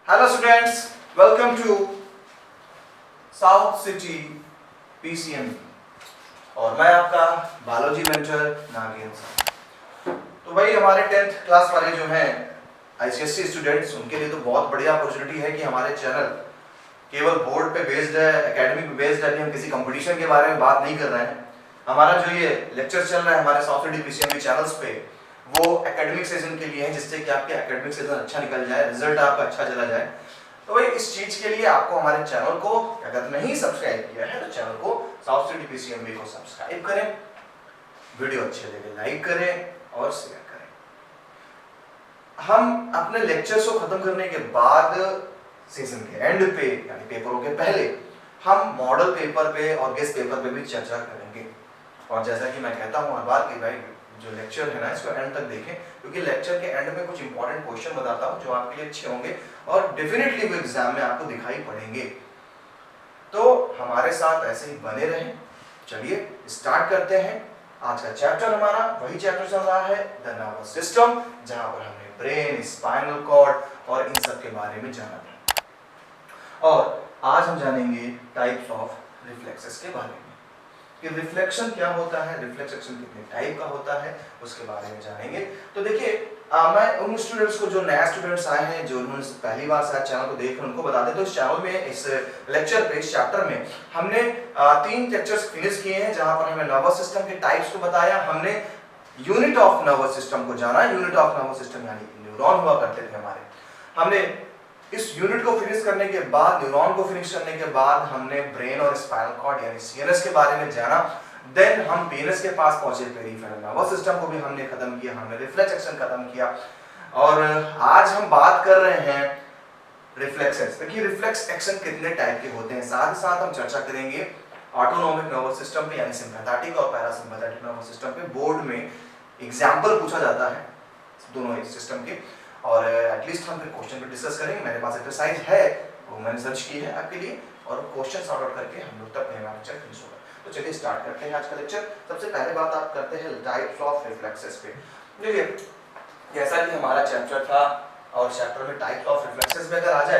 Hello students, welcome to South City PCM और मैं आपका बायोलॉजी मेंटर नागेंद्र सर। तो भाई हमारे 10th क्लास वाले जो हैं आईसीएससी स्टूडेंट्स, उनके लिए तो बहुत बढ़िया अपॉर्चुनिटी है कि हमारे चैनल केवल बोर्ड पे बेस्ड है, एकेडमी पे बेस्ड है। हम किसी कंपटीशन के बारे में बात नहीं कर रहे हैं। हमारा जो ये लेक्चर चल रहा है हमारे साउथ सिटी पीसीएम के चैनल्स पे, वो एकेडमिक सेशन के लिए है, जिससे कि आपके एकेडमिक सेशन अच्छा निकल जाए, रिजल्ट आपका अच्छा चला जाए। तो भाई इस चीज के लिए आपको हमारे चैनल को अगर नहीं सब्सक्राइब किया है तो चैनल को साउथ सिटी पीसीएमबी को सब्सक्राइब करें, वीडियो अच्छे लगे लाइक करें और शेयर करें। हम अपने लेक्चर्स को खत्म करने के बाद सेशन के एंड पे यानी पेपरों के पहले हम मॉडल पेपर पे और गेस्ट पेपर पे भी चर्चा करेंगे। और जैसा कि मैं कहता हूँ हर बार कि भाई जो लेक्चर है ना इसको एंड तक देखें, क्योंकि लेक्चर के एंड में कुछ इंपॉर्टेंट क्वेश्चन बताता हूँ जो आपके लिए अच्छे होंगे और डेफिनेटली वो एग्जाम में आपको दिखाई पड़ेंगे। तो हमारे साथ ऐसे ही बने रहें। चलिए स्टार्ट करते हैं। आज का चैप्टर हमारा वही चैप्टर चल रहा है द नर्वस सिस्टम, जहां पर हमने ब्रेन, स्पाइनल कॉर्ड और इन सब के बारे में जाना था। और आज हम जानेंगे टाइप्स ऑफ रिफ्लेक्सेस के बारे में कि रिफ्लेक्शन क्या होता है, रिफ्लेक्स एक्शन कितने टाइप का होता है, उसके बारे में जानेंगे। तो देखिए मैं उन स्टूडेंट्स को जो नए स्टूडेंट्स आए हैं, जो उन्होंने पहली बार शायद चैनल को देख रहे हैं, उनको बता दें तो इस चैनल में, इस लेक्चर पे, इस चैप्टर में हमने 3 लेक्चर्स फिनिश किए हैं, जहां पर हमने नर्वस सिस्टम के टाइप्स को बताया, हमने यूनिट ऑफ नर्वस सिस्टम को जाना। यूनिट ऑफ नर्वस सिस्टम यानी न्यूरॉन हुआ करते थे हमारे। हमने इस यूनिट को फिनिश करने के बाद, न्यूरॉन को फिनिश करने के बाद, हमने ब्रेन और स्पाइनल कॉर्ड यानी सीएनएस के बारे में जाना। देन हम पेनिस के पास पहुंचे, पेरिफेरल नर्वस सिस्टम को भी हमने खत्म किया, हमने रिफ्लेक्स एक्शन खत्म किया। और आज हम बात कर रहे हैं रिफ्लेक्सेस। देखिए रिफ्लेक्स एक्शन कितने टाइप के होते हैं, साथ ही साथ हम चर्चा करेंगे ऑटोनोमिक नर्वस सिस्टम पे यानी सिंपैथेटिक और पैरासिम्पैथेटिक नर्वस सिस्टम पे। बोर्ड में एग्जांपल पूछा जाता है दोनों सिस्टम के, और एटलीस्ट हम फिर क्वेश्चन पे डिस्कस करेंगे। मेरे पास एक्सरसाइज है, वो मैंने सर्च की है आपके लिए, और क्वेश्चन सॉर्ट आउट करके हम लोग तक हमारा लेक्चर फिनिश होगा। तो चलिए स्टार्ट करते हैं आज का लेक्चर। सबसे पहले बात आप करते हैं टाइप्स ऑफ रिफ्लेक्सेस पे। देखिए जैसा कि हमारा चैप्टर था और चैप्टर में टाइप्स ऑफ रिफ्लेक्सेस में अगर आ जाए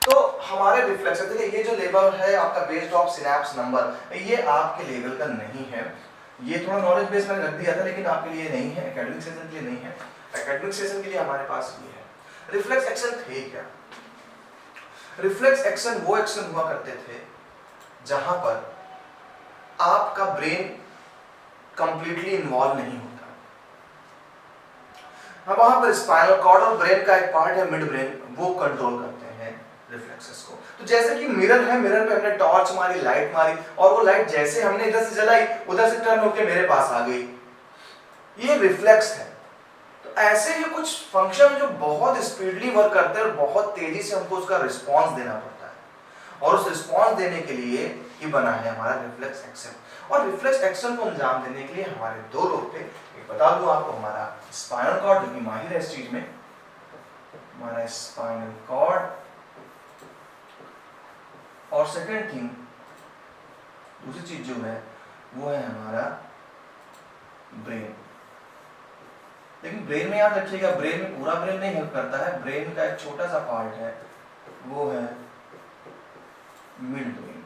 तो हमारे रिफ्लेक्सेस, देखिए ये जो लेवल है आपका बेस्ड ऑफ सिनैप्स नंबर, ये आपके लेवल का नहीं है। ये थोड़ा नॉलेज बेस मैंने रख दिया था, लेकिन आपके लिए नहीं है, एकेडमिक सेशन के लिए नहीं है। एकेडमिक सेशन के लिए हमारे पास ये है। रिफ्लेक्स एक्शन थे क्या? रिफ्लेक्स एक्शन वो एक्शन हुआ करते थे जहां पर आपका ब्रेन कंप्लीटली इन्वॉल्व नहीं होता। अब वहां पर स्पाइनल कॉर्ड और ब्रेन का एक पार्ट है मिड ब्रेन, वो कंट्रोल करते हैं रिफ्लेक्सेस को। तो जैसे कि मिरर है, मिरर पे हमने टॉर्च मारी, लाइट मारी, और वो लाइट जैसे हमने इधर से जलाई उधर से टर्न होकर मेरे पास आ गई, ये रिफ्लेक्स है। तो ऐसे ही कुछ फंक्शन जो बहुत स्पीडली वर्क करते हैं और बहुत तेजी से हमको उसका रिस्पॉन्स देना पड़ता है, और उस रिस्पॉन्स देने के लिए ही बना है हमारा रिफ्लेक्स एक्शन। और रिफ्लेक्स एक्शन को अंजाम देने के लिए हमारे 2 लोग थे। एक बता दूं आपको, हमारा स्पाइनल कॉर्ड जो कि माहिर है इस चीज में, हमारा स्पाइनल कॉर्ड, और सेकेंड थिंग, दूसरी चीज जो है वो है हमारा ब्रेन। लेकिन ब्रेन में याद रखिएगा, ब्रेन में पूरा ब्रेन नहीं हेल्प करता है, ब्रेन का एक छोटा सा पार्ट है, वो है मिड ब्रेन,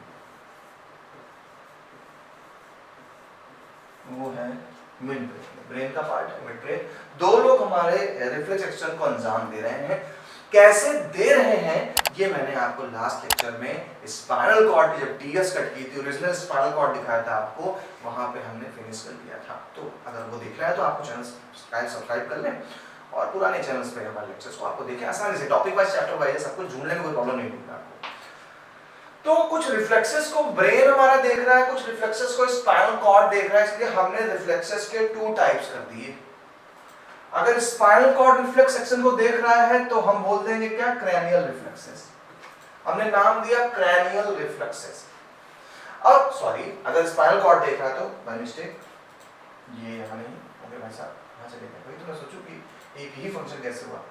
वो है मिड ब्रेन, ब्रेन का पार्ट है मिड ब्रेन। 2 लोग हमारे रिफ्लेक्स एक्शन को अंजाम दे रहे हैं। कैसे दे रहे हैं ये मैंने आपको लास्ट लेक्चर में स्पाइनल कॉर्ड की जब टीएस कट की थी, ओरिजिनल स्पाइनल कॉर्ड दिखाया था आपको, वहां पे हमने फिनिश कर दिया था। तो अगर वो देख रहा है तो आपको चैनल सब्सक्राइब कर लें और पुराने चैनल्स पे हमारे लेक्चर्स को आपको देखें आसानी से, टॉपिक वाइज, चैप्टर वाइज, सब कुछ ढूंढने में कोई प्रॉब्लम नहीं होगी आपको। तो कुछ रिफ्लेक्सेस को ब्रेन हमारा देख रहा है, कुछ रिफ्लेक्सेस को स्पाइनल कॉर्ड देख रहा है, इसलिए हमने रिफ्लेक्सेस के 2 टाइप्स कर दिए। अगर स्पाइनल कॉर्ड रिफ्लेक्स एक्शन को देख रहा है तो हम बोल देंगे क्या? Cranial reflexes. हमने नाम दिया क्रैनियल रिफ्लेक्सेस। अब सॉरी, अगर स्पाइनल कॉर्ड देख रहा है तो बाय मिस्टेक ये यहां नहीं, ओके भाई साहब यहां से देखा, वही तो मैं सोचूं कि एक ही फंक्शन कैसे हुआ।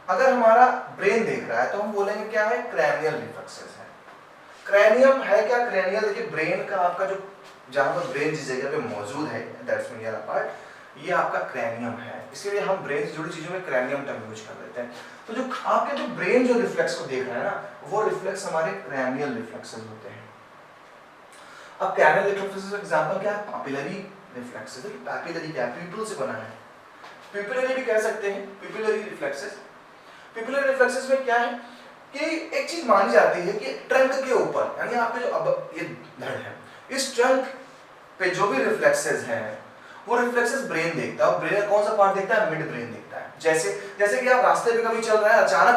अगर हमारा ब्रेन देख रहा है तो हम बोलेंगे क्या है? क्रैनियल रिफ्लेक्सेस है। क्रैनियम है क्या? क्रैनियल, देखिए ब्रेन का आपका जो, जहां पर ब्रेन जिस जगह पे मौजूद है, दैट्स मीन वाला पार्ट, ये आपका क्रैनियम है, इसीलिए हम ब्रेन से जुड़ी चीजों में क्रैनियम टर्म यूज कर देते हैं। तो जो आपके जो ब्रेन जो रिफ्लेक्स को देख रहा है ना, वो रिफ्लेक्स हमारे क्रैनियल रिफ्लेक्सेस होते हैं। अब क्रैनियल रिफ्लेक्सेस का एग्जांपल क्या है? पापिलरी रिफ्लेक्सेस। पापिलरी क्या है? प्यूपिल से बना है। प्यूपिलरी भी कह सकते हैं, प्यूपिलरी रिफ्लेक्सेस। प्यूपिलरी रिफ्लेक्सेस में क्या है कि एक चीज मानी जाती है कि ट्रंक के ऊपर, यानी आपके जो अब ये धड़ है, इस ट्रंक पे जो भी रिफ्लेक्सेस हैं वो रिफ्लेक्सेस ब्रेन देखता है। और ब्रेन कौन सा पार्ट देखता है? मिड ब्रेन देखता है। जैसे कि आप रास्ते पे कभी चल रहे हैं, अचानक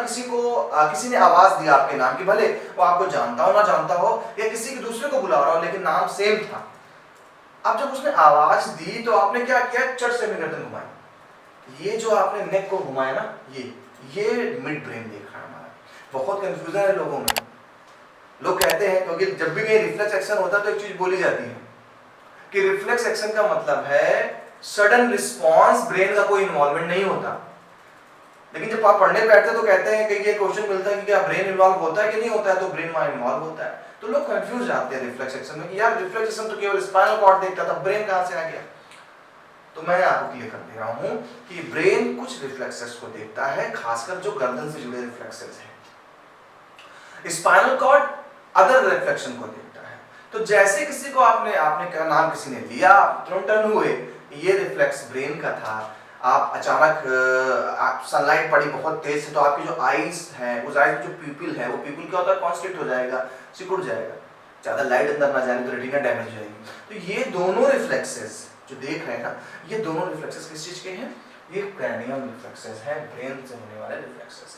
किसी ने आवाज दी आपके नाम की, भले वो आपको जानता हो ना जानता हो, या किसी के दूसरे को बुला रहा हो लेकिन नाम सेम था। अब जब उसने आवाज दी तो आपने क्या किया? चट से गर्दन घुमाई। ये जो आपने नेक को घुमाया ना, ये मिड ब्रेन देख रहा है हमारा। बहुत कंफ्यूजन है लोगों में। लोग कहते हैं, क्योंकि जब भी कहीं रिफ्लेक्स एक्शन होता है तो एक चीज बोली जाती है कि रिफ्लेक्स एक्शन का मतलब है सडन रिस्पॉन्स, ब्रेन का कोई इन्वॉल्वमेंट नहीं होता। लेकिन जब आप पढ़ने बैठते तो कहते हैं कि ये क्वेश्चन मिलता है कि क्या ब्रेन इन्वॉल्व होता है कि नहीं होता है, तो ब्रेन वहां इन्वॉल्व होता है। तो लोग कंफ्यूज जाते हैं रिफ्लेक्स एक्शन में कि यार रिफ्लेक्स एक्शन तो केवल स्पाइनल कॉर्ड देखता था, ब्रेन कहां से आ गया? तो मैं आपको क्लियर कर दे रहा हूं कि ब्रेन कुछ रिफ्लेक्सेस को देखता है, खासकर जो गर्दन से जुड़े रिफ्लेक्सेस हैं। स्पाइनल कॉर्ड अदर रिफ्लेक्शन को देखता है। तो जैसे किसी को आपने नाम किसी ने लिया, तुरंत टर्न हुए, ये रिफ्लेक्स ब्रेन का था। आप अचानक सनलाइट पड़ी बहुत तेज से, तो आपकी जो आईज है, उस आईज में जो प्यूपिल है, वो प्यूपिल क्या होता है? कॉन्स्ट्रिक्ट हो जाएगा, सिकुड़ जाएगा, ज्यादा लाइट अंदर ना जाने तो रेटिना डैमेज हो जाएगी। तो ये दोनों रिफ्लेक्सेस जो देख रहे हैं ना, ये दोनों रिफ्लेक्सेस किस चीज के हैं? ये क्रैनियम रिफ्लेक्सेस हैं, ब्रेन से होने वाले रिफ्लेक्सेस।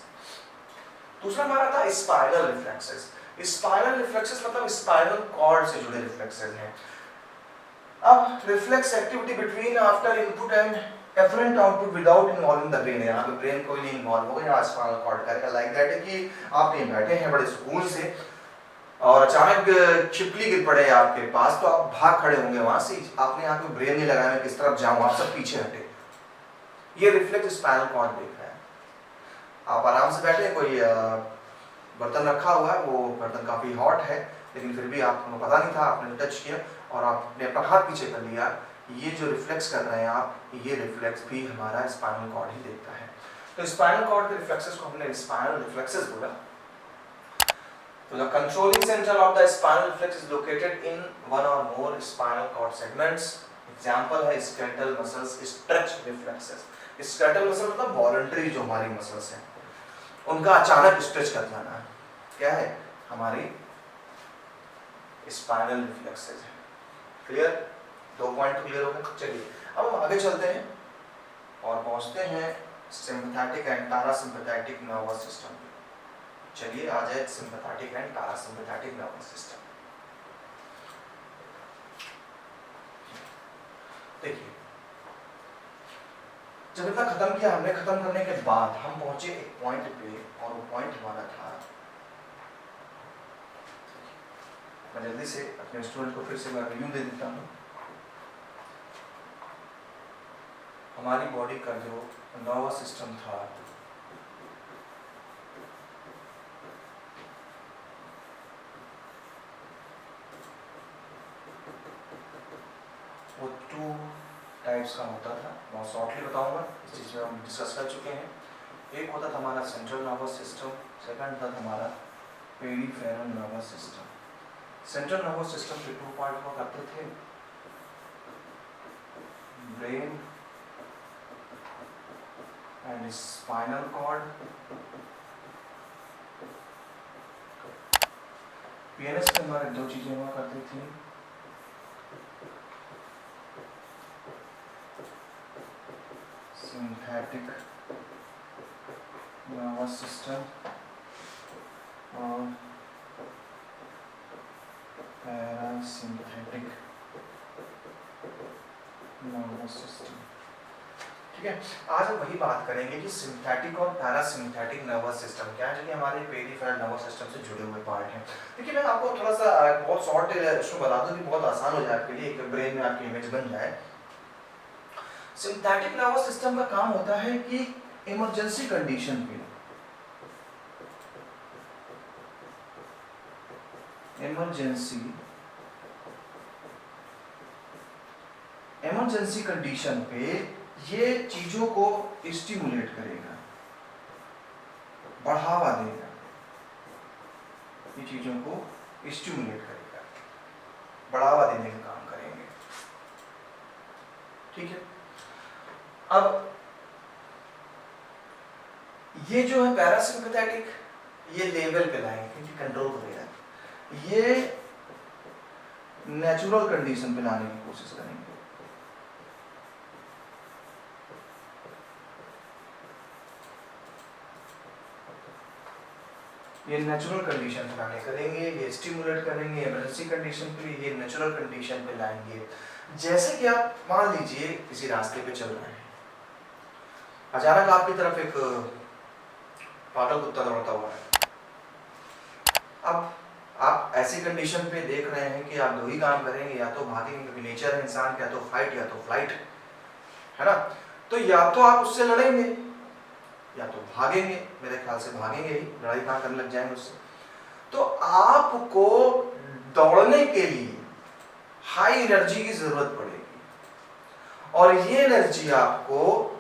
दूसरा हमारा था स्पाइनल रिफ्लेक्सेस। स्पाइनल रिफ्लेक्सेस मतलब स्पाइनल कॉर्ड से जुड़े रिफ्लेक्सेस हैं। अब रिफ्लेक्स एक्टिविटी बिटवीन आफ्टर input and efferent output without involving the brain. यहाँ पे ब्रेन कोई नहीं इन्वॉल्व होगा, यहाँ स्पाइनल कॉर्ड करेगा। लाइक दैट है कि आप कहीं बैठे हैं बड़े सुकून से और अचानक छिपकली गिर पड़े आपके पास, तो आप भाग खड़े होंगे वहां से। आपने यहाँ पे ब्रेन नहीं लगाया मैं किस तरफ जाऊँ, आप सब पीछे हटे। ये रिफ्लेक्स स्पाइनल कॉर्ड देख रहा है। आप आराम से बैठे, कोई बर्तन रखा हुआ है, वो बर्तन काफी हॉट है, लेकिन फिर भी आपको पता नहीं था, आपने टच किया और आपने अपना हाथ पीछे कर लिया। ये जो रिफ्लेक्स कर रहे हैं आप, ये रिफ्लेक्स भी हमारा स्पाइनल कॉर्ड ही देखता है। तो स्पाइनल कॉर्ड के रिफ्लेक्सेस को हमने स्पाइनल रिफ्लेक्सेस बोला। तो the controlling center of the spinal reflex is located in one or more spinal cord segments. Example है skeletal muscles stretch reflexes. Skeletal muscle मतलब voluntary जो हमारी muscles हैं, उनका अचानक स्ट्रेच कर जाना क्या है? हमारी स्पाइनल रिफ्लेक्सेस है। क्लियर? 2 पॉइंट क्लियर हो गए। चलिए अब हम आगे चलते हैं और पहुंचते हैं sympathetic and parasympathetic nervous system. चलिए आ जाए sympathetic and parasympathetic nervous system. देखिए, जब इतना खत्म किया हमने, खत्म करने के बाद हम पहुंचे एक पॉइंट पे, और वो पॉइंट हमारा था, मैं जल्दी से अपने स्टूडेंट को फिर से मैं रिव्यू दे देता हूँ। हमारी बॉडी का जो नर्वस सिस्टम था, वो 2 टाइप्स का होता था। बहुत शॉर्टली बताऊंगा, इस चीज़ में हम डिस्कस कर चुके हैं। एक होता था हमारा सेंट्रल नर्वस सिस्टम, सेकंड था हमारा peripheral nervous system. Central nervous system के 2 पार्ट हुआ करते थे, brain and spinal cord. PNS में हमारे 2 चीजें हुआ करती थी, सिंपैथेटिक नर्वस सिस्टम और पैरासिम्पैथेटिक नर्वस सिस्टम। ठीक है, आज हम वही बात करेंगे कि सिंपैथेटिक और पैरासिम्पैथेटिक नर्वस सिस्टम क्या है, जो कि हमारे पेरिफेरल नर्वस सिस्टम से जुड़े हुए पार्ट हैं। देखिए, मैं आपको थोड़ा सा बहुत शॉर्ट इसको बता दूं कि बहुत आसान हो जाए आपके लिए, एक ब्रेन में आपकी इमेज बन जाए। सिंपैथेटिक नर्वस सिस्टम का काम होता है कि इमरजेंसी कंडीशन पे, इमरजेंसी कंडीशन पे ये चीजों को स्टिमुलेट करेगा, बढ़ावा देगा, ये चीजों को स्टिमुलेट करेगा, बढ़ावा देने का काम करेंगे। ठीक है, अब ये जो है पैरासिम्पैथेटिक, ये लेवल पे लाएंगे क्योंकि कंट्रोल करेगा, ये नेचुरल कंडीशन पे लाने की कोशिश करेंगे। ये नेचुरल कंडीशन पे लाने करेंगे, ये स्टिमुलेट करेंगे, इमरजेंसी कंडीशन पे ये नेचुरल कंडीशन पे लाएंगे। जैसे कि आप मान लीजिए किसी रास्ते पे चल रहे हैं, अचानक आपकी तरफ एक पागल कुत्ता दौड़ता हुआ है। अब आप ऐसी कंडीशन पे देख रहे हैं कि आप दो ही काम करेंगे, या तो भागेंगे क्योंकि नेचर है इंसान का, या तो फाइट या तो फ्लाइट, है ना। तो या तो आप उससे लड़ेंगे या तो भागेंगे, मेरे ख्याल से भागेंगे ही, लड़ाई कहाँ करने लग जाएंगे उससे। तो आपको दौड़ने के लिए हाई एनर्जी की जरूरत पड़ेगी, और ये एनर्जी आपको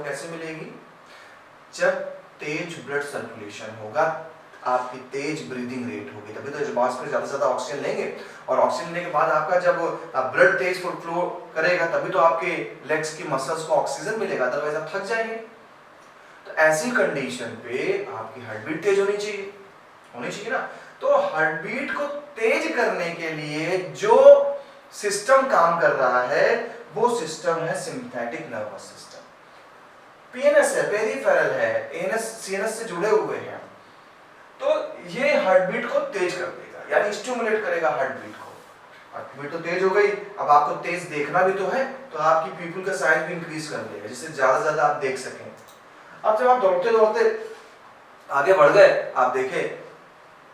कैसे मिलेगी? जब तेज ब्लड सर्कुलेशन होगा, आपकी तेज ब्रीदिंग रेट होगी, तभी तो मास में ज्यादा से ज्यादा ऑक्सीजन लेंगे, और ऑक्सीजन लेने के बाद आपका जब ब्लड तेज फ्लो करेगा तभी तो आपके लेग्स की मसल्स को ऑक्सीजन मिलेगा, अदरवाइज आप थक जाएंगे। तो ऐसी कंडीशन पे आपकी हार्ट बीट तेज होनी चाहिए ना। तो हार्ट बीट को तेज करने के लिए जो सिस्टम काम कर रहा है वो सिस्टम है सिंपैथेटिक नर्वस सिस्टम। पीएनएस है, पेरिफेरल है, एएनएस सीएनएस से जुड़े हुए हैं। तो ये हार्ट बीट को तेज कर देगा, यानी स्टिमुलेट करेगा हार्ट बीट को। हार्ट बीट तो तेज हो गई, अब आपको तेज देखना भी तो है, तो आपकी पीपल का साइज भी इंक्रीज कर देगा, जिससे ज्यादा से ज्यादा आप देख सकें। अब जब आप दौड़ते दौड़ते आगे बढ़ गए, आप देखे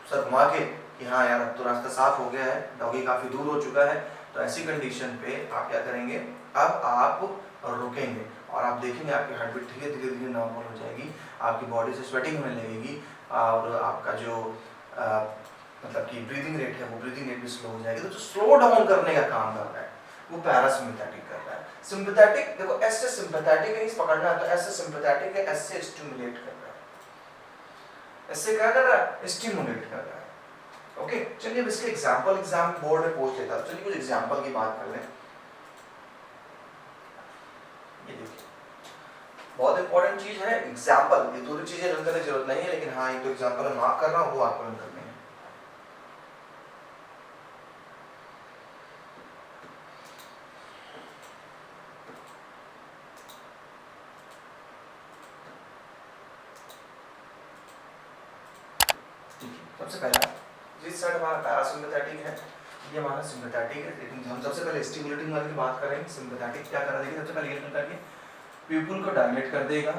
सर घुमा के कि हाँ यार अब तो रास्ता साफ हो गया है, डॉगी काफी दूर हो चुका है, तो ऐसी कंडीशन पे आप क्या करेंगे? अब आप रुकेंगे और आप देखेंगे आपकी हार्ट बीट धीरे धीरे नॉर्मल हो जाएगी, आपकी बॉडी से स्वेटिंग होने लगेगी, और आपका जो मतलब कि ब्रीदिंग रेट है वो ब्रीदिंग रेट भी स्लो हो जाएगी। तो जो स्लो डाउन करने का काम कर रहा है वो पैरासिम्पैथेटिक कर रहा है। सिंपैथेटिक देखो, एस से सिंपैथेटिक है, इस पकड़ना है तो एस से सिंपैथेटिक है, एस से स्टिमुलेट कर रहा है, एस से क्या कर रहा है? स्टिमुलेट कर रहा है। ओके, चलिए अब इसके एग्जाम बोर्ड में पूछ लेता हूं। चलिए कुछ एग्जांपल की बात कर लें। ये देखिए बहुत इंपॉर्टेंट चीज है एग्जांपल, ये दूसरी चीजें रन करने की जरूरत नहीं है, लेकिन हाँ एक तो एग्जांपल मैं मार्क कर रहा हूं, वो आपको रन करने हैं। सबसे पहला जिस साइड हमारा पैरासिम्पैथेटिक है, ये हमारा सिंपैथेटिक है, लेकिन हम सबसे पहले स्टिमुलेटिंग वाले की बात करेंगे। सिंपैथेटिक क्या कर देगा? सबसे पहले ये करके पीपल को डायलेट कर देगा,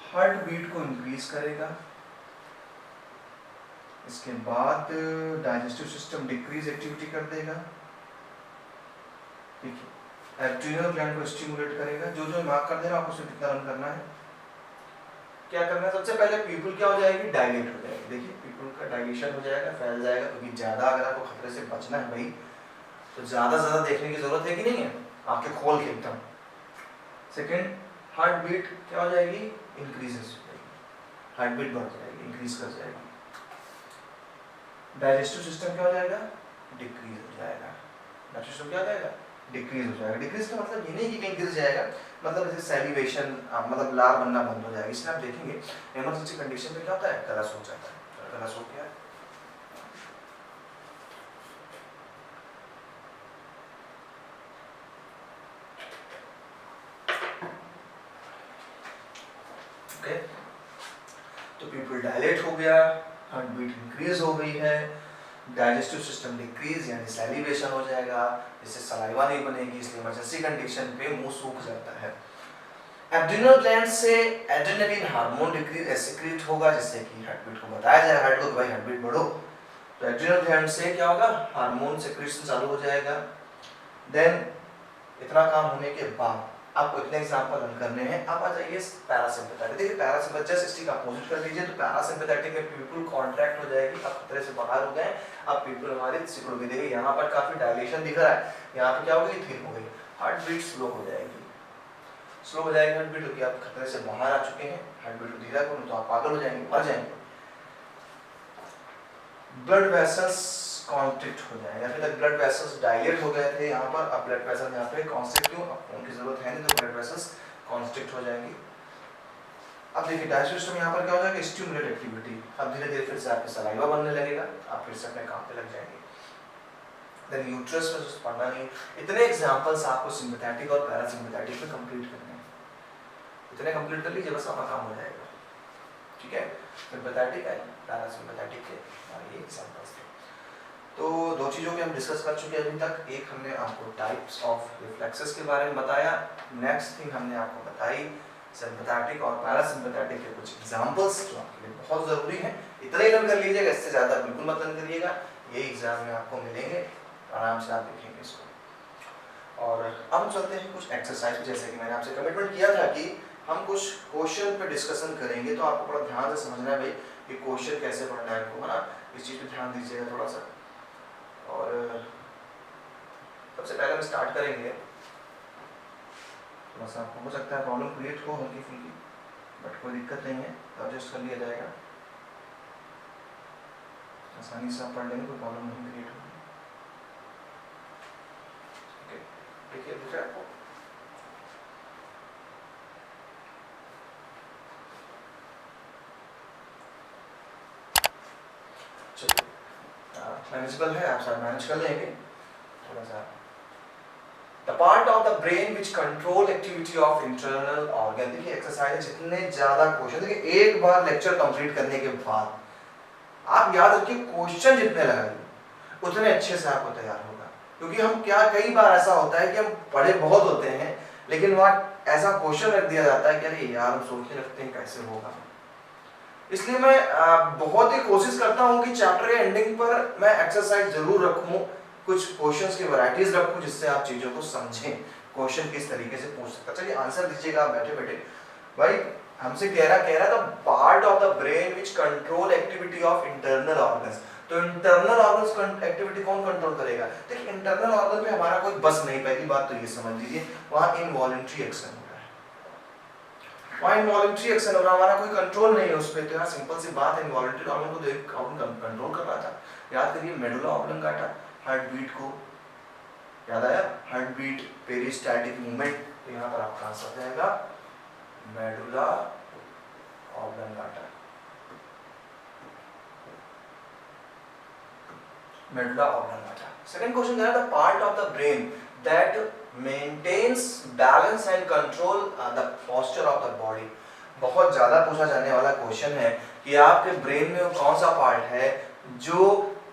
हार्ट बीट को इंक्रीज करेगा, इसके बाद डाइजेस्टिव सिस्टम डिक्रीज एक्टिविटी कर देगा, ठीक है, एड्रिनल ग्लैंड को स्टिमुलेट करेगा। जो मार्क कर दे रहा हूं आपको सिर्फ इतना रन करना है। क्या करना है? सबसे पहले पीपल क्या हो जाएगी? डायलेट हो जाएगी। देखिए पीपल का डायलेशन हो जाएगा, फैल जाएगा, क्योंकि ज्यादा अगर आपको खतरे से बचना है भाई तो ज्यादा देखने की जरूरत है कि नहीं है, आंखें खोल के एकदम। सेकंड, हार्ट बीट क्या हो जाएगी? इंक्रीजेस हो जाएगी, हार्ट बीट बढ़ जाएगी, इंक्रीज कर जाएगी। डाइजेस्टिव सिस्टम क्या हो जाएगा? डिक्रीज हो जाएगा। डाइजेस्टिव सिस्टम क्या हो जाएगा? डिक्रीज हो जाएगा। डिक्रीज का मतलब ये नहीं कि कहीं गिर जाएगा, मतलब जैसे सैलिवेशन मतलब लार बनना बंद हो जाएगा। इसलिए आप देखेंगे इमरजेंसी कंडीशन में क्या होता है? गला सूख जाता है। गला सूख गया, ओके, तो पीपल डायलेट हो गया, हार्ट बीट इंक्रीज हो गई है, डाइजेस्टिव सिस्टम डिक्रीज यानी सैलिवेशन हो जाएगा, इससे सलाइवा नहीं बनेगी, इसलिए इमरजेंसी कंडीशन पे मुंह सूख जाता है। एड्रिनल ग्लैंड से एड्रेनालिन हार्मोन डिक्रीज सिक्रीट होगा, जिससे कि हार्ट बीट को बताया जाए हार्ट को कि भाई हार्ट बीट बढ़ो। तो एड्रिनल ग्लैंड से क्या होगा? हार्मोन सिक्रीशन चालू हो जाएगा। देन इतना काम होने के बाद आपको इतने एग्जांपल हल करने हैं। अब आ जाइए पैरासिम्पैथेटिक। देखिए पैरासिम्पैथेटिक जस्ट इसकी अपोजिट कर लीजिए, तो पैरासिम्पैथेटिक में पीपल कॉन्ट्रैक्ट हो जाएगी, आप खतरे से बाहर हो गए, अब पीपल हमारे सिकुड़ गई। देखिए यहाँ पर काफी डायलेशन दिख रहा है, यहाँ पे क्या हो गई, थिन हो गई, हार्ट बीट स्लो हो जाएगी, स्लो हो जाएगी हार्ट बीट, क्योंकि आप खतरे से बाहर आ चुके हैं। हार्ट बीट धीरे करो तो आप पागल हो जाएंगे, मर जाएंगे। ब्लड वेसल्स कॉन्स्ट्रिक्ट हो जाएगा, अभी तक ब्लड वेसल्स डायलेट हो गए थे यहाँ पर, अब ब्लड वेसल यहाँ पे कॉन्स्ट्रिक्ट क्यों, अब उनकी जरूरत है नहीं, तो ब्लड वेसल्स कॉन्स्ट्रिक्ट हो जाएंगी। अब देखिए डाइजेस्टिव सिस्टम यहाँ पर क्या हो जाएगा, स्टिमुलेट एक्टिविटी, अब धीरे धीरे फिर से आपके सलाइवा बनने लगेगा, आप फिर से अपने काम पे लग जाएंगे। देन यूट्रस में कुछ पढ़ना नहीं। इतने एग्जांपल्स आपको सिंपैथेटिक और पैरासिम्पैथेटिक में कंप्लीट करने हैं, इतने कंप्लीट कर लीजिए बस आपका काम हो जाएगा, ठीक है। सिंपैथेटिक है, पैरासिम्पैथेटिक है, और ये एग्जांपल्स थे। तो दो चीज़ों की हम डिस्कस कर चुके हैं अभी तक, एक हमने आपको टाइप्स ऑफ रिफ्लेक्सेस के बारे में बताया, नेक्स्ट थिंग हमने आपको बताई सिंपैथेटिक और पैरासिम्पैथेटिक के कुछ एग्जांपल्स जो आपके लिए बहुत ज़रूरी हैं। इतना ही लर्न कर लीजिएगा, इससे ज़्यादा बिल्कुल मत लर्न करिएगा, ये एग्जाम में आपको मिलेंगे, आराम से आप देखेंगे इसको। और अब हम चलते हैं कुछ एक्सरसाइज पे, जैसे कि मैंने आपसे कमिटमेंट किया था कि हम कुछ क्वेश्चन पे डिस्कशन करेंगे, तो आपको बड़ा ध्यान से समझना है भाई कि क्वेश्चन कैसे पढ़ना है आपको, है ना, इस चीज़ पे ध्यान दीजिएगा थोड़ा सा। और सबसे पहले हम स्टार्ट करेंगे, थोड़ा सा हो सकता है प्रॉब्लम क्रिएट हो हल्की फुल्की, बट कोई दिक्कत नहीं है, एडजस्ट कर लिया जाएगा, आसानी से आप पढ़ लेंगे, कोई प्रॉब्लम नहीं क्रिएट होगी। देखिए दूसरा आपको चलिए मैनेजेबल है, आप सब मैनेज कर लेंगे थोड़ा सा। The part of the brain which control activity of internal organ, देखिए एक्सरसाइज जितने ज्यादा क्वेश्चन, देखिए एक बार लेक्चर कंप्लीट करने के बाद आप याद रखिए क्वेश्चन जितने लगाइए उतने अच्छे से आपको तैयार होगा, क्योंकि हम क्या कई बार ऐसा होता है कि हम पढ़े बहुत होते हैं लेकिन वहाँ ऐसा क्वेश्चन रख दिया जाता है कि अरे यार हम सोच के रखते हैं कैसे होगा। इसलिए मैं बहुत ही कोशिश करता हूँ कि चैप्टर के एंडिंग पर मैं एक्सरसाइज जरूर रखूँ, कुछ क्वेश्चंस की वैरायटीज रखूँ, जिससे आप चीजों को समझें, क्वेश्चन किस तरीके से पूछ सकता। चलिए आंसर दीजिएगा बैठे बैठे। भाई हमसे कह रहा था part of the brain which control activity of internal organs, तो इंटरनल ऑर्गन्स एक्टिविटी कौन कंट्रोल करेगा। देखिए इंटरनल ऑर्गन में हमारा कोई बस नहीं, पहली बात तो ये समझ लीजिए, वहाँ इनवॉलंटरी एक्शन हो रहा है, वहाँ इनवॉलंटरी एक्शन हो रहा है, हमारा कोई कंट्रोल नहीं है उस पर। तो यार सिंपल सी बात है, इनवॉलंटरी ऑर्गन को देख कंट्रोल कर रहा था, याद करिए मेडुला ऑब्लिंगाटा, हार्ट बीट को याद आया, हार्ट बीट, पेरिस्टैटिक मूवमेंट, तो यहाँ पर आपका आंसर जाएगा medulla oblongata, medulla oblongata. Second question है the part of the brain that maintains balance and control the posture of the body. बहुत ज्यादा पूछा जाने वाला क्वेश्चन है कि आपके ब्रेन में कौन सा पार्ट है जो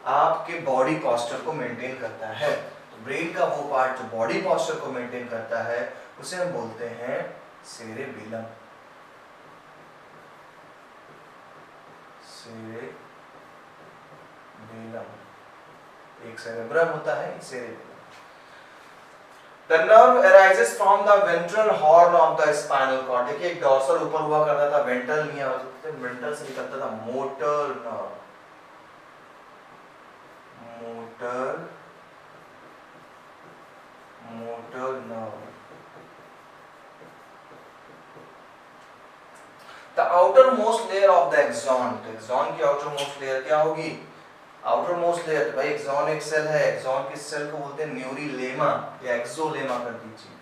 आपके बॉडी पोस्चर को मेंटेन करता है। तो ब्रेन का वो पार्ट जो बॉडी पोस्चर को मेंटेन करता है उसे हम बोलते हैं सेरेबेलम। सेरेबेलम, एक सेरेब्रम होता है, cerebellum. The nerve arises from the ventral horn of the spinal cord। देखिए एक डॉर्सल ऊपर हुआ करता था, वेंट्रल नहीं आ, वेंट्रल से निकलता था motor nerve, motor nerve. The outermost layer of the axon, तो axon की outermost layer क्या होगी, आउटरमोस्ट लेयर। तो भाई एक्सॉन एक सेल है, एक्सॉन किस सेल को बोलते हैं, न्यूरिलेमा या एक्सोलेमा कर दीजिए।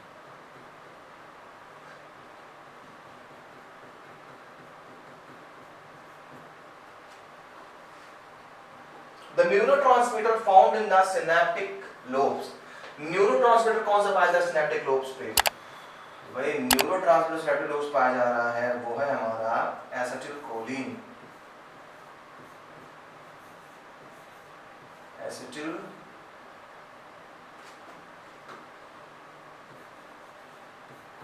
The neurotransmitter found in the synaptic lobes, neurotransmitter कौन सा पाया जाता है सिनेप्टिक लोब्स पे, भाई न्यूरोट्रांसमीटर सिनेप्टिक लोब्स पाया जा रहा है वो है हमारा एसिटिलकोलिन, एसिटिल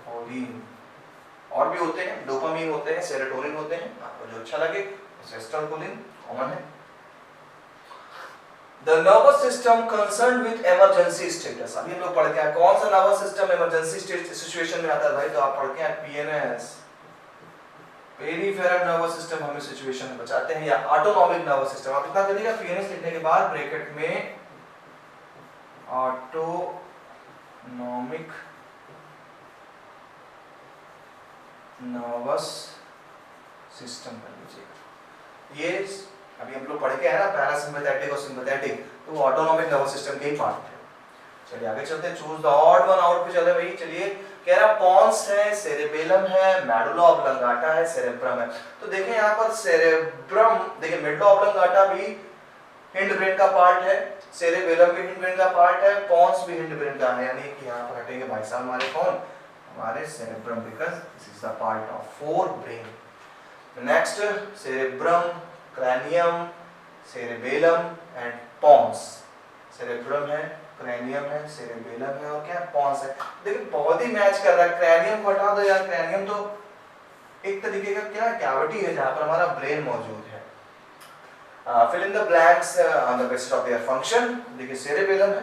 कोलिन। और भी होते हैं, डोपामीन होते हैं, सेरोटोनिन होते हैं, आपको जो अच्छा लगे। एसिटिलकोलिन कॉमन है। The nervous system concern with emergency status. अभी हम लोग पढ़ के आए कौन सा नर्वस सिस्टम इमरजेंसी सिचुएशन में आता है भाई, तो आप पढ़ के आए पीएनएस, पेरिफेरल नर्वस सिस्टम हमें सिचुएशन में बचाते हैं, या ऑटोनॉमिक नर्वस सिस्टम। आप इतना करिएगा पीएनएस लिखने के बाद ब्रैकेट में ऑटोनॉमिक नर्वस सिस्टम कर लीजिएगा। ये अभी हम लोग पढ़ के आए ना पैरासिम्पैथेटिक और सिम्पैथेटिक, तो वो ऑटोनॉमिक नर्वस सिस्टम के ही पार्ट है। चलिए आगे चलते हैं, choose the odd one out पे चले भाई। चलिए कह रहा पॉन्स है, सेरेबेलम है, मेडुला ऑब्लंगाटा है, सेरेब्रम है। तो देखें यहाँ पर सेरेब्रम, देखिए मेडुला ऑब्लंगाटा भी हिंड ब्रेन का पार्ट है, सेरेबेलम भी हिंड ब्रेन का पार्ट है, पॉन्स भी हिंड ब्रेन का है, यानी कि यहाँ पर हटेंगे भाई साहब हमारे कौन, हमारे cerebrum, because this is the part of forebrain. Next cerebrum, cranium, cerebellum and pons. Cerebrum है, क्रैनियम है, सेरेबेलम है और क्या पॉन्स है। देखिए बहुत ही मैच कर रहा है। क्रैनियम को हटा दो यार, क्रैनियम तो एक तरीके का क्या कैविटी है जहां पर हमारा ब्रेन मौजूद है। Fill in the blanks on the basis of their function. देखिए सेरेबेलम है,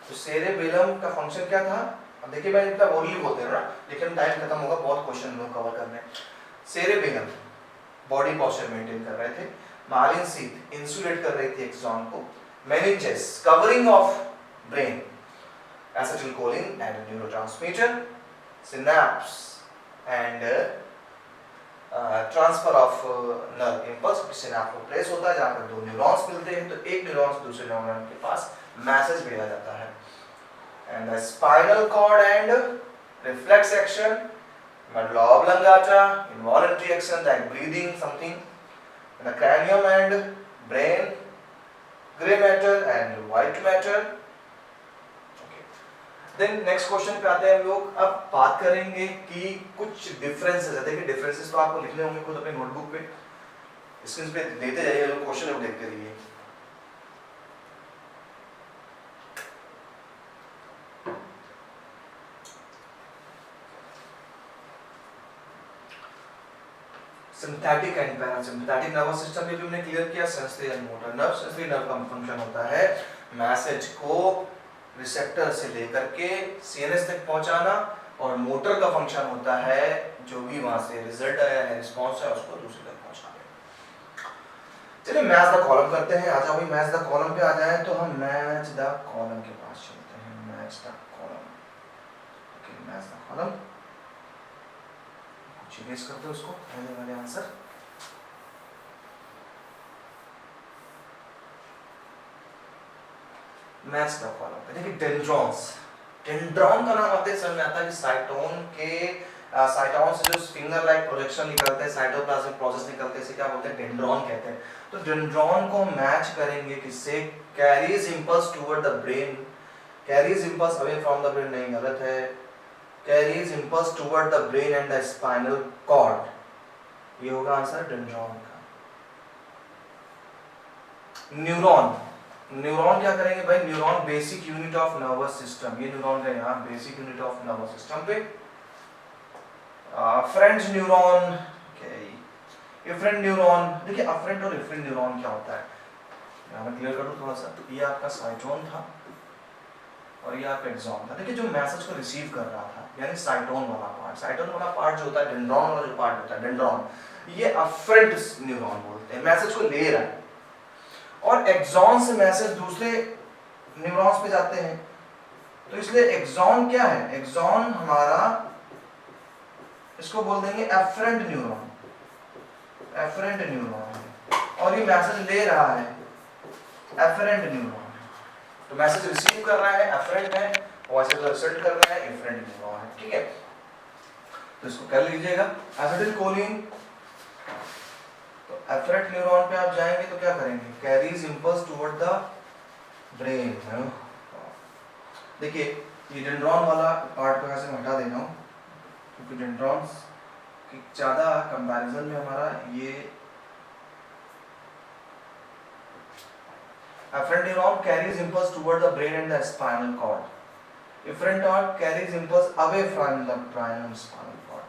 तो सेरेबेलम का फंक्शन क्या था, अब देखिए मैं इतना बोली बोलते हैं ना, लेकिन टाइम खत्म होगा, बहुत क्वेश्चन लोग कवर करने। सेरेबेलम बॉडी पोस्चर मेंटेन कर रहे थे, मालिन शीथ इंसुलेट कर रही थी एक्सॉन को, meninges covering of brain, acetylcholine and neurotransmitter, synapse and transfer of nerve impulse, synapse को प्लेस होता है जहाँ पर दो न्यूरॉन्स मिलते हैं, तो एक न्यूरॉन से दूसरे न्यूरॉन के पास मैसेज भेजा जाता है। and the spinal cord and reflex action, medulla oblongata, involuntary action like breathing something, and the cranium and brain, gray matter and white matter। okay, then next question पे आते हैं हम लोग। अब बात करेंगे कि कुछ डिफरेंसेस है। देखिए डिफरेंसेस तो आपको लिखने होंगे खुद अपने नोटबुक पे, स्क्रीन पे देते जाइए, लोग क्वेश्चन लोग देखते रहिए। Synthetic and parasympathetic nervous system भी हमने क्लियर किया। Sensory and motor nerve. Sensory nerve का फंक्शन होता है मैसेज को रिसेप्टर से लेकर के सीएनएस तक पहुंचाना, और मोटर का फंक्शन होता है जो भी वहां से रिजल्ट आया है, रिस्पांस है, उसको दूसरे तक पहुंचाना। चलिए मैच द कॉलम करते हैं। आ जाओ भाई मैच द कॉलम पे आ जाए, तो हम मैच द कॉलम के पास चलते हैं। Match the column, okay match the column change कर दो उसको, पहले वाले आंसर। मैच द कॉलम पे देखिए डेंड्रॉन्स। डेंड्रॉन का नाम आते ही समझ में आता है कि साइटोन के साइटोन से जो फिंगर लाइक प्रोजेक्शन निकलते हैं, साइटोप्लाज्मिक प्रोसेस निकलते हैं, इसे क्या बोलते हैं, डेंड्रॉन कहते हैं। तो डेंड्रॉन को मैच करेंगे किससे, carries impulse toward the brain, carries impulse away from the brain, नहीं गलत है, carries impulse toward the brain and the spinal cord। ये होगा आंसर डेंड्रॉन का। न्यूरॉन, न्यूरॉन क्या करेंगे भाई, neuron basic unit of nervous system. ये न्यूरॉन का यहाँ basic unit of nervous system पे अफरेंट न्यूरॉन, इफरेंट न्यूरॉन। देखिए अफरेंट और इफरेंट न्यूरॉन क्या होता है, मैं क्लियर कर दूं थोड़ा सा। तो ये आपका साइटोन था और ये आपका एक्सॉन था। देखिए जो मैसेज को रिसीव कर रहा था यानी साइटोन वाला पार्ट, साइटोन वाला पार्ट जो होता है, डेंड्रॉन वाला जो पार्ट होता है, डेंड्रॉन, ये अफरेंट न्यूरॉन बोलते हैं, मैसेज को ले रहा है। और एक्सॉन से मैसेज दूसरे न्यूरॉन्स पे जाते हैं, तो इसलिए एक्सॉन क्या है, एक्सॉन हमारा इसको बोल देंगे एफरेंट न्यूरॉन, एफरेंट न्यूरॉन है, और ये मैसेज ले रहा है एफरेंट न्यूरॉन। तो मैसेज रिसीव कर रहा है एफरेंट है, और ऐसे तो रिजल्ट कर रहा है इफरेंट न्यूरॉन है। ठीक है, तो इसको कर लीजिएगा एसिटिलकोलिन। तो एफरेंट न्यूरॉन पे आप जाएंगे तो क्या करेंगे, carries impulse toward the brain. देखिए ये डेंड्रॉन वाला पार्ट को ऐसे हटा देना हूं, क्योंकि डेंड्रॉन्स की ज्यादा कंपैरिजन में हमारा ये afferent neuron carries impulse toward the brain and the spinal cord. Efferent neuron carries impulse away from the brain and spinal cord.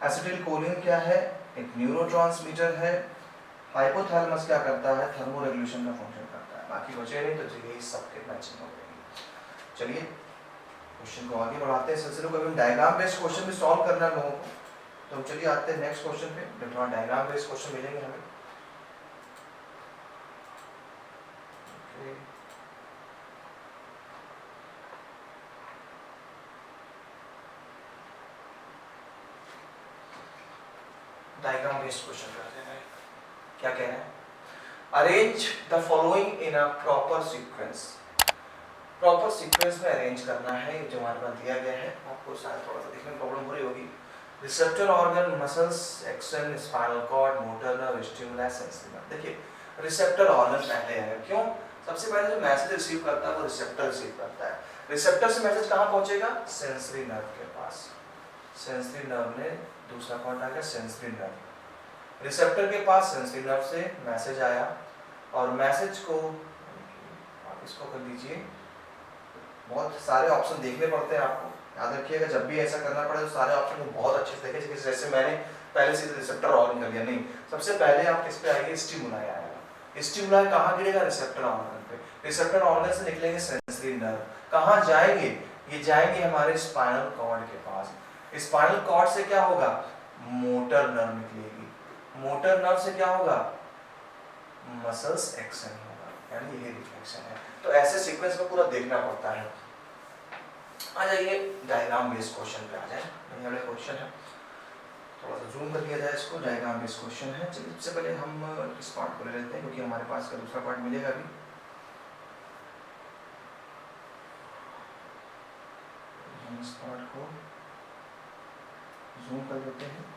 Acetylcholine क्या है, एक न्यूरोट्रांसमीटर है। हाइपोथैलेमस क्या करता है, थर्मोरेगुलेशन का फंक्शन करता है। बाकी बचे नहीं तो यही सबके मैचिंग हो जाएंगे। चलिए क्वेश्चन को आगे बढ़ाते हैं, सिलसिले को अभी डायग्राम बेस्ड क्वेश्चन भी सॉल्व करना है लोगों को। तो चलिए आते हैं नेक्स्ट क्वेश्चन पे, थोड़ा डायग्राम बेस्ड क्वेश्चन मिलेंगे हमें। डायग्राम बेस्ड क्वेश्चन करते हैं। क्या कह रहे हैं? Arrange the following in a proper sequence. Proper sequence में अरेंज करना है, जो हमारे पास दिया गया है। आपको शायद थोड़ा सा देखने में प्रॉब्लम हो रही होगी। Receptor organ, muscles, axon, spinal cord, motor nerve, stimulus, sensory nerve. देखिए रिसेप्टर ऑर्गन पहले है, क्यों? सबसे पहले जो मैसेज रिसीव करता है वो रिसेप्टर रिसीव करता है। रिसेप्टर से मैसेज कहाँ पहुंचेगा? सेंसरी नर्व के पास। सेंसरी नर्व ने दूसरा पॉइंट आ गया सेंसरी नर्व। रिसेप्टर के पास सेंसरी नर्व से मैसेज आया और मैसेज को आप इसको कर लीजिए। बहुत सारे ऑप्शन देखने पड़ते हैं आपको, याद रखिएगा जब भी ऐसा करना पड़े तो सारे ऑप्शन को बहुत अच्छे से देखें। जैसे मैंने पहले से रिसेप्टर ऑर्गन कर लिया, नहीं, सबसे पहले आप किस पे आएंगे? स्टिमुलाई आएगा। स्टिमुलाई कहाँ गिरेगा? रिसेप्टर ऑर्गन पे। रिसेप्टर ऑर्गन से निकलेंगे सेंसरी नर्व, कहाँ जाएंगे? ये जाएंगे हमारे स्पाइनल कॉर्ड के पास। स्पाइनल कॉर्ड से क्या होगा? मोटर नर्व निकलेगी। मोटर नर्व से क्या होगा? मसल्स एक्शन होगा, यानी ये रिफ्लेक्शन है। तो ऐसे सीक्वेंस में पूरा देखना पड़ता है। आ जाइए डायग्राम बेस्ड क्वेश्चन पे आ जाए। ये वाला क्वेश्चन है, थोड़ा सा जूम कर लिया जाए इसको। डायग्राम बेस्ड क्वेश्चन है। चलिए सबसे पहले हम इस पार्ट को ले लेते हैं, क्योंकि हमारे पास का दूसरा पार्ट मिलेगा अभी। हम इस पार्ट को जूम कर लेते हैं।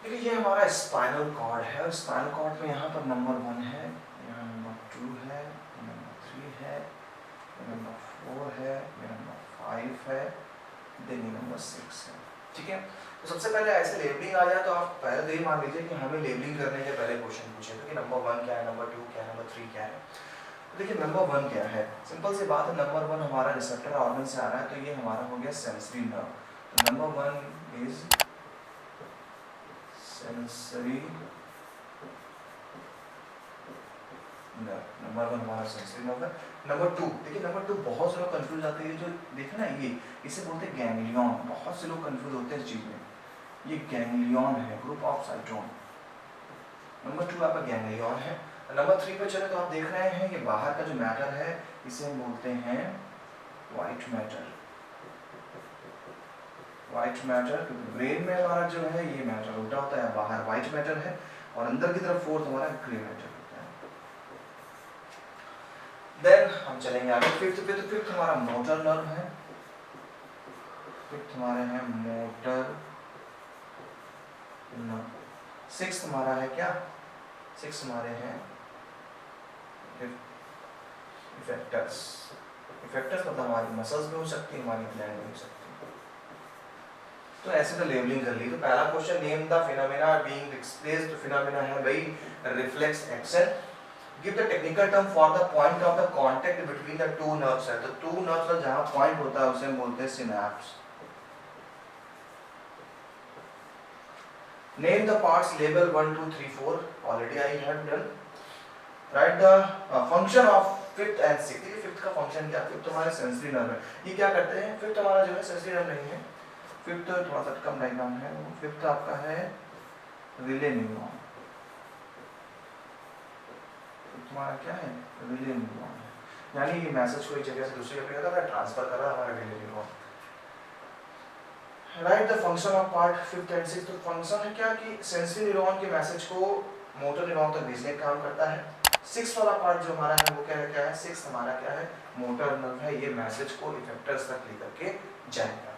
देखिए ये हमारा स्पाइनल कॉर्ड है, और स्पाइनल कॉर्ड में यहाँ पर नंबर 1 है, यहाँ नंबर 2 है, नंबर 3 है, नंबर 4 है, नंबर 5 है, देन नंबर 6 है। ठीक है, तो सबसे पहले ऐसे लेबलिंग आ जाए तो आप पहले तो ये मान लीजिए कि हमें लेबलिंग करने के पहले क्वेश्चन पूछे तो कि नंबर 1 क्या है, नंबर 2 क्या है, नंबर 3 क्या है। तो देखिए नंबर 1 क्या है, सिंपल सी बात है। नंबर 1 हमारा रिसेप्टर ऑर्गन से आ रहा है, तो ये हमारा हो गया सेंसरी नर्व। तो number 1 is sensory nerve. Number 1 हमारा सेंसरी नर्व है। नंबर 2 देखिए, नंबर 2 बहुत से लोग कंफ्यूज आते हैं, जो देखे ना ये इसे बोलते हैं गैंग्लियन। बहुत से लोग कंफ्यूज होते हैं इस चीज में। ये गैंग्लियन है, ग्रुप ऑफ साइटोन। नंबर 2 आपका गैंग्लियन है। नंबर 3 पे चले तो आप देख रहे हैं कि बाहर का जो मैटर है इसे हम बोलते हैं व्हाइट मैटर। व्हाइट मैटर, क्योंकि ब्रेन में हमारा जो है ये मैटर उल्टा होता है, बाहर व्हाइट मैटर है और अंदर की तरफ फोर्थ हमारा ग्रे मैटर होता है। देन हम चलेंगे आगे फिफ्थ पे। तो फिफ्थ हमारा मोटर नर्व है। फिफ्थ हमारे हैं मोटर नर्व। सिक्स्थ हमारा है क्या? सिक्स्थ हमारे हैं इफेक्टर्स। इफेक्टर्स मतलब हमारी मसल्स भी हो सकती है, हमारी ग्लैंड भी हो सकती है। तो ऐसे तो लेबलिंग कर ली। तो पहला question, name the phenomena being displaced. तो फिनोमेना है भाई reflex action. Give the technical term for the point of the contact between the two nerves है। तो टू नर्व्स का जहां पॉइंट होता है उसे हम बोलते हैं synapse. Name the parts label 1 2 3 4। Already I have done. Right the function of fifth and sixth. ये फिफ्थ का फंक्शन क्या? फिफ्थ हमारे सेंसरी नर्व है। ये क्या करते हैं? फिफ्थ हमारा जो है सेंसरी नर्व नहीं है, फिफ्थ थोड़ा सा कम डायग्राम है। फिफ्थ आपका है रिले न्यूरॉन। तुम्हारा क्या है? रिले न्यूरॉन है, यानी ये मैसेज को एक जगह से दूसरी जगह कर रहा है, ट्रांसफर कर रहा है हमारा relay neuron. Right the function of part fifth and sixth. तो फंक्शन है क्या कि सेंसरी न्यूरॉन के मैसेज को मोटर न्यूरॉन तक भेजने का काम करता है। सिक्स्थ वाला पार्ट जो हमारा है वो क्या है? सिक्स्थ हमारा क्या है? मोटर नर्व है। ये मैसेज को इफेक्टर्स तक लेकर के जाएगा।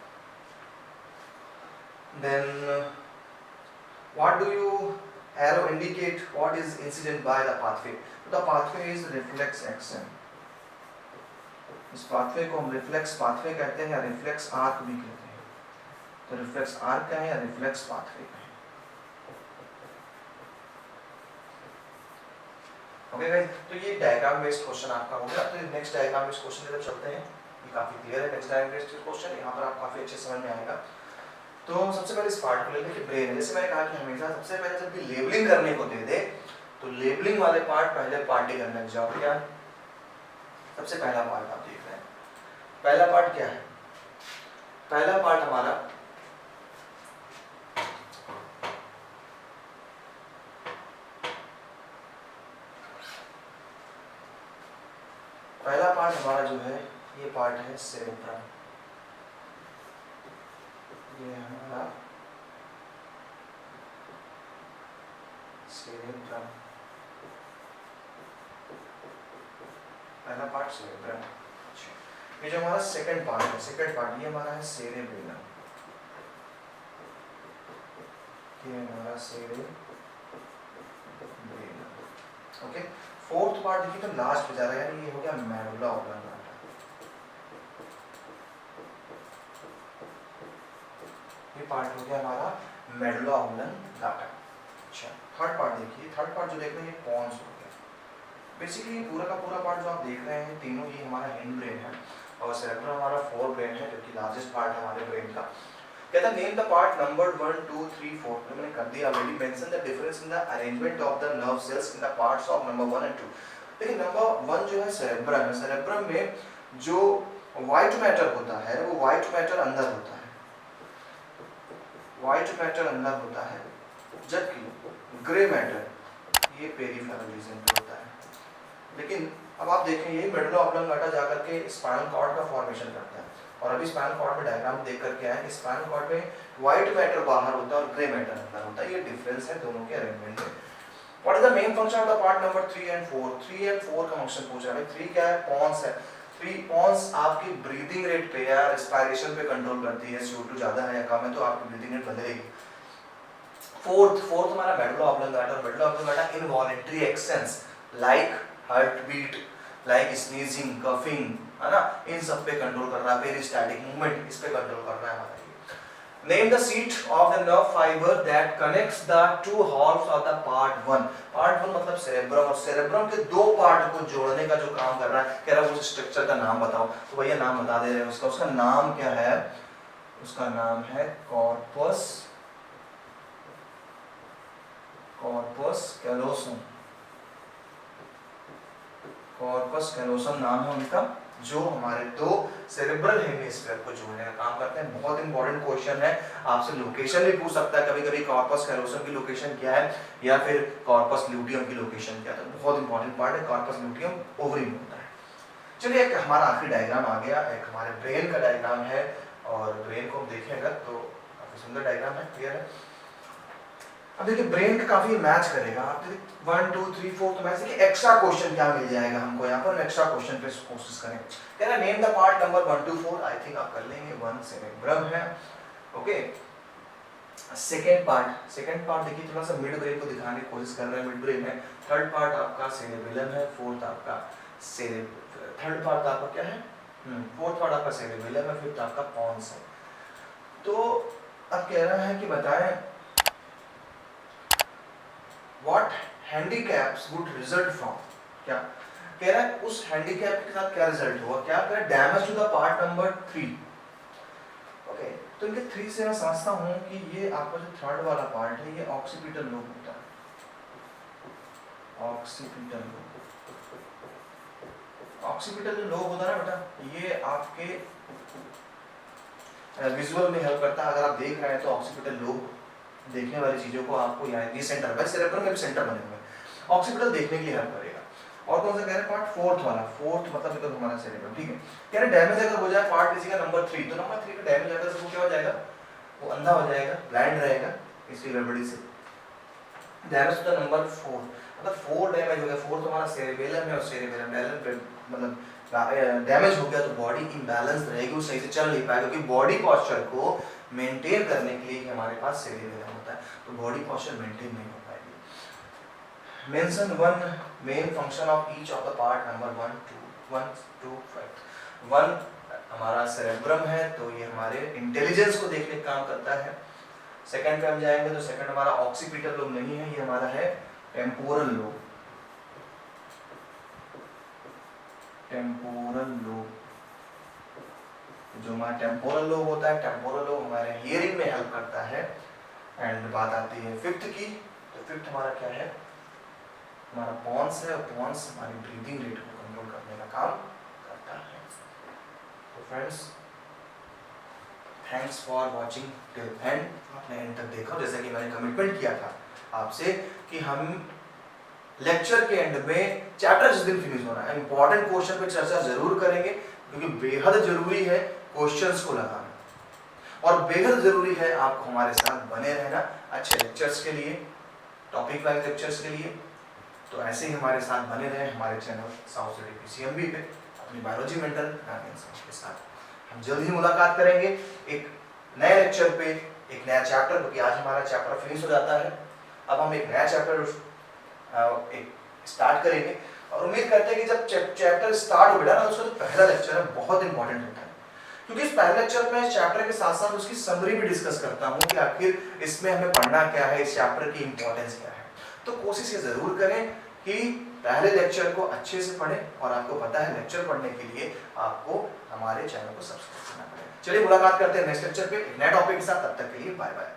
Then what do you arrow indicate what is incident by the pathway? The pathway is reflex action. इस pathway को हम reflex pathway कहते हैं या reflex arc भी कहते हैं। तो reflex arc का है या reflex pathway का है। ओके गाइस, तो ये डायग्राम बेस्ड क्वेश्चन आपका हो गया। तो नेक्स्ट डायग्राम बेस्ड क्वेश्चन की तरफ चलते हैं। ये काफी क्लियर है नेक्स्ट डायग्राम बेस्ड क्वेश्चन, यहाँ पर आप काफी अच्छे समझ में आएगा। तो सबसे पहले इस पार्ट को ले लें कि ब्रेन है। जैसे मैंने कहा कि हमेशा सबसे पहले जब भी लेबलिंग करने को दे दे तो लेबलिंग वाले पार्ट पहले पार्टी करने लग जाओ। क्या सबसे पहला पार्ट आप देख रहे हैं, पहला पार्ट क्या है? पहला पार्ट हमारा जो है ये पार्ट है सेरेब्रम। ये हमारा सेरेब्रम, पहला पार्ट सेरेब्रम। ये जो हमारा सेकंड पार्ट है, सेकंड पार्ट ये हमारा है सेरेबेलम। ये हमारा सेरेबेलम। ओके, फोर्थ पार्ट देखिए तो लास्ट में जा रहा है, यानी ये हो गया मेडुला ऑब्लांगाटा। ये पार्ट हो गया हमारा मेडुला ऑब्लांगाटा। अच्छा, थर्ड पार्ट देखिए, थर्ड पार्ट जो देख रहे हैं ये पॉन्स हो गया। बेसिकली पूरा का पूरा पार्ट जो आप देख रहे हैं तीनों ये हमारा हिंड ब्रेन है और सेरेब्रम हमारा फोर ब्रेन है, जो कि लार्जेस्ट पार्ट है हमारे ब्रेन का। कहता है नेम द पार्ट नंबर्ड 1 2 3 4। मैंने कर दिया already. Mention the difference in the arrangement of the nerve cells in the parts of number 1 and 2। देखिए नंबर 1 जो है सेरेब्रम है। सेरेब्रम में जो व्हाइट मैटर होता है वो व्हाइट मैटर अंदर होता है, व्हाइट मैटर अंदर होता है, जबकि ग्रे मैटर ये पेरिफेरल रीजन पे होता है। लेकिन अब आप देखें ये मेडुला ऑब्लांगाटा जाकर के स्पाइनल कॉर्ड का फॉर्मेशन करता है और अभी स्पाइनल कॉर्ड में डायग्राम देख करके आए कि स्पाइनल कॉर्ड में व्हाइट मैटर बाहर होता है और ग्रे मैटर अंदर होता है। ये डिफरेंस है दोनों के अरेंजमेंट में। What is the main function of the part number 3 and 4? 3 and 4 का फंक्शन पूछ रहा है। 3 क्या है? पॉन्स है। 3 पॉन्स आपकी ब्रीदिंग रेट पे या रेस्पिरेशन पे कंट्रोल करती है। CO2 ज्यादा है या कम है तो आपकी ब्रीदिंग रेट बदलेगी। फोर्थ हमारा medulla oblongata. Medulla oblongata involuntary actions like heartbeat, like sneezing, coughing, है ना, इन सब पे कंट्रोल कर रहा है। पेरिस्टाल्टिक मूवमेंट इस पे कंट्रोल कर रहा है हमारा। Name the seat of the nerve fibre that connects the two halfs of the part 1। Part 1 मतलब सेरेब्रम, और सेरेब्रम के दो पार्ट को जोड़ने का जो काम कर रहा है। कह रहा है उस स्ट्रक्चर का नाम बताओ, तो भैया नाम बता दे रहे हैं उसका। उसका नाम क्या है? उसका नाम है कॉर्पस कैलोसम। कॉर्पस कैलोसम नाम है उनका, जो हमारे दो सेरेब्रल हेमिस्फीयर को जोड़ने का काम करते हैं। बहुत इंपॉर्टेंट क्वेश्चन है, आपसे लोकेशन भी पूछ सकता है कभी-कभी, कॉर्पस कैलोसम की लोकेशन क्या है या फिर कॉर्पस ल्यूटियम की लोकेशन क्या है। तो बहुत इंपॉर्टेंट पार्ट है। कॉर्पस ल्यूटियम ओवरी में होता है। चलिए एक हमारा आखिरी डायग्राम आ गया, एक हमारे ब्रेन का डायग्राम है और ब्रेन को हम देखेंगे तो काफी सुंदर डायग्राम है, क्लियर है। अब देखिए ब्रेन का काफी मैच करेगा। आप देखिए 1 2 3 4 तो मैच देखिए एक्स्ट्रा क्वेश्चन क्या मिल जाएगा हमको यहाँ पर। एक्स्ट्रा क्वेश्चन पे कोशिश करें। कह रहा name the part number 1 2 4। I think आप कर लेंगे। 1 सेरेब्रम है, ओके। सेकंड पार्ट देखिए थोड़ा सा मिड ब्रेन को दिखाने की कोशिश कर रहे हैं। मिड ब्रेन है। थर्ड पार्ट आपका सेरेबेलम है। फोर्थ आपका थर्ड पार्ट आपका क्या है? फोर्थ पार्ट आपका सेरेबेलम है। फिफ्थ आपका पॉन्स है। तो अब कह रहा है कि बताएं What handicaps would result from? क्या कह रहा है? उस हैंडीकैप के साथ क्या रिजल्ट हुआ? क्या कह रहा है? Damage to the part number 3। Okay, तो इनके 3 से मैं समझता हूं कि ये आपका जो थर्ड वाला पार्ट है ये ऑक्सीपिटल लोब होता है। ऑक्सीपिटल जो लोब होता है ना बेटा, ये आपके विजुअल में हेल्प करता है। अगर आप देख रहे हैं तो ऑक्सीपिटल लोब देखने वाली चीजों को आपको यहाँ ये सेंटर है, सेरेब्रम में भी सेंटर बने हुए हैं। ऑक्सीपिटल देखने के लिए हेल्प करेगा। और कौन सा कह रहे हैं? पार्ट फोर्थ वाला। फोर्थ मतलब तो हमारा सेरेब्रम, ठीक है। कह रहे डैमेज अगर हो जाए पार्ट किसी का नंबर 3, तो नंबर 3 का डैमेज आएगा तो वो क्या हो जाएगा? वो अंधा हो जाएगा, ब्लाइंड रहेगा इसकी गड़बड़ी से। डैमेज टू द नंबर 4 मतलब 4 डैमेज हो गया। 4 तो हमारा सेरेबेलम है और सेरेबेलम मतलब डैमेज हो गया तो बॉडी इम्बैलेंस रहेगी, वो सही से चल नहीं पाएगा। क्योंकि बॉडी पॉस्चर को मेंटेन करने के लिए हमारे पास सेरेबेलम होता है, तो बॉडी पॉस्चर मेंटेन नहीं हो पाएगी। Mention one main function of each of the part number 1 2 5। 1 हमारा सेरेब्रम है, तो ये हमारे इंटेलिजेंस को देखने का काम करता है। सेकंड पे हम जाएंगे तो सेकंड हमारा ऑक्सीपिटल लोब नहीं है, ये हमारा है टेम्पोरल लोब। टेम्पोरल लोब जो हमारा टेम्पोरल लोब होता है, टेम्पोरल लोब हमारे हियरिंग में हेल्प करता है। करता है। एंड बात आती है फिफ्थ की, तो फिफ्थ हमारा क्या है, हमारा पॉन्स है, और पॉन्स हमारी ब्रीदिंग रेट को कंट्रोल करने का काम करता है। तो friends, thanks for watching till and. आपने एंड तक देखा, जैसे कि मैंने कमिटमेंट किया था आपसे कि हम लेक्चर के एंड में चैप्टर जिस दिन फिनिश होना है इंपॉर्टेंट क्वेश्चन पे चर्चा जरूर करेंगे, क्योंकि बेहद जरूरी है क्वेश्चंस को लगाना, और बेहद जरूरी है आपको हमारे साथ बने रहना अच्छे लेक्चर्स के लिए, टॉपिक वाइज लेक्चर्स के लिए। तो ऐसे ही हमारे साथ बने रहे हमारे चैनल साउथ सिटी पीसीएमबी पे अपनी बायोलॉजी मेंटल के साथ। हम जल्द ही मुलाकात करेंगे एक नए लेक्चर पे, एक नया चैप्टर, क्योंकि आज हमारा चैप्टर फिनिश हो जाता है। अब हम एक नया चैप्टर एक स्टार्ट करेंगे, और उम्मीद करते हैं कि जब चैप्टर स्टार्ट हो बेटा ना, उसका जो पहला लेक्चर है बहुत इंपॉर्टेंट होता है, क्योंकि इस पहले लेक्चर में चैप्टर के साथ साथ उसकी समरी भी डिस्कस करता हूँ कि आखिर इसमें हमें पढ़ना क्या है, इस चैप्टर की इंपॉर्टेंस क्या है। तो कोशिश ये जरूर करें कि पहले लेक्चर को अच्छे से पढ़ें, और आपको पता है लेक्चर पढ़ने के लिए आपको हमारे चैनल को सब्सक्राइब करना पड़ेगा। चलिए मुलाकात करते हैं नेक्स्ट लेक्चर पे एक नए टॉपिक के साथ, तब तक के लिए बाय बाय।